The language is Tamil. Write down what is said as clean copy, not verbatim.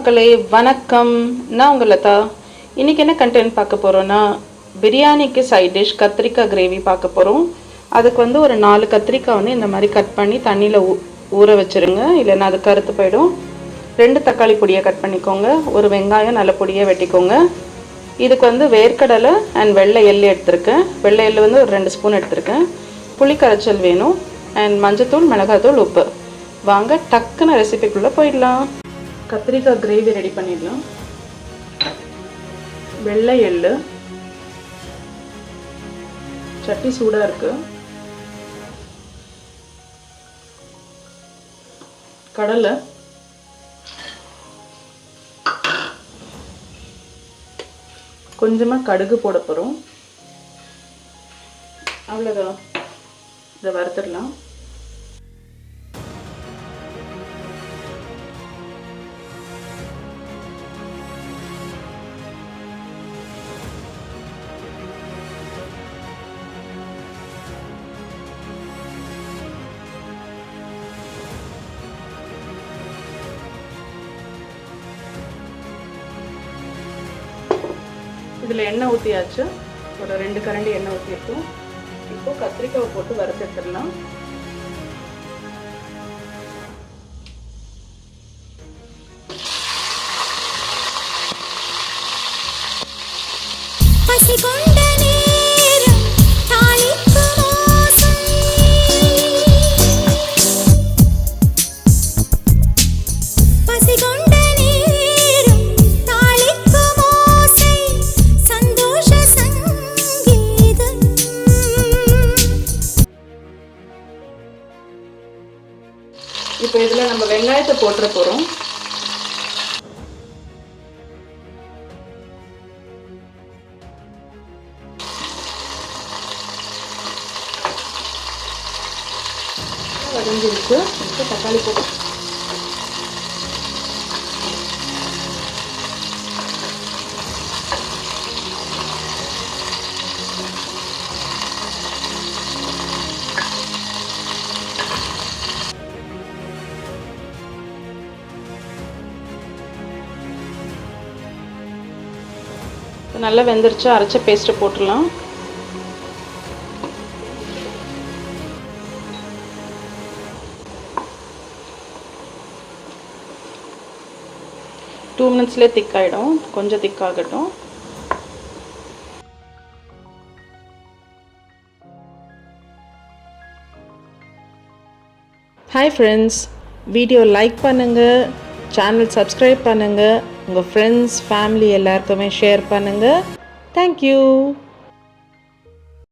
மக்களே வணக்கம். நான் உங்கள் லதா. இன்றைக்கி என்ன கண்டென்ட் பார்க்க போகிறோன்னா, பிரியாணிக்கு சைட் டிஷ் கத்திரிக்காய் கிரேவி பார்க்க போகிறோம். அதுக்கு ஒரு 4 கத்திரிக்காய் இந்த மாதிரி கட் பண்ணி தண்ணியில் ஊற வச்சுருங்க, இல்லைன்னா அது கருத்து போயிடும். 2 தக்காளி பொடியை கட் பண்ணிக்கோங்க. ஒரு வெங்காயம் நல்ல பொடியை வெட்டிக்கோங்க. இதுக்கு வேர்க்கடலை அண்ட் வெள்ளை எள்ளு எடுத்திருக்கேன். வெள்ளை எள்ளு ஒரு 2 ஸ்பூன் எடுத்திருக்கேன். புளி கரைச்சல் வேணும் அண்ட் மஞ்சத்தூள், மிளகாத்தூள், உப்பு. வாங்க டக்குன்னு ரெசிபிக்குள்ளே போயிடலாம். கத்திரிக்காய் கிரேவி ரெடி பண்ணிடலாம். வெள்ளை எள்ளு, சட்டி சூடாக இருக்கு. கடலை, கொஞ்சமாக கடுகு போட போகிறோம். அவ்வளோதான், இதை வறுத்துடலாம். இதில் எண்ணெய் ஊற்றியாச்சு. ஒரு 2 கரண்டி எண்ணெய் ஊற்றிருக்கோம். இப்போ கத்திரிக்காவை போட்டு வறுத்து எடுத்துடலாம். இப்போ இதில் நம்ம வெங்காயத்தை போட்டுற போகிறோம். வதங்கிருக்கு. இப்போ தக்காளி போட்டு நல்லா வெந்துருச்சு. அரைச்ச பேஸ்ட்டை போட்டுடலாம். டூ மினிட்ஸ்லேயே திக்காயிடும். கொஞ்சம் திக்காகட்டும். ஹாய் ஃப்ரெண்ட்ஸ், வீடியோ லைக் பண்ணுங்கள், சேனல் சப்ஸ்கிரைப் பண்ணுங்கள், உங்கள் ஃப்ரெண்ட்ஸ் ஃபேமிலி எல்லாருக்குமே ஷேர் பண்ணுங்கள். தேங்க்யூ.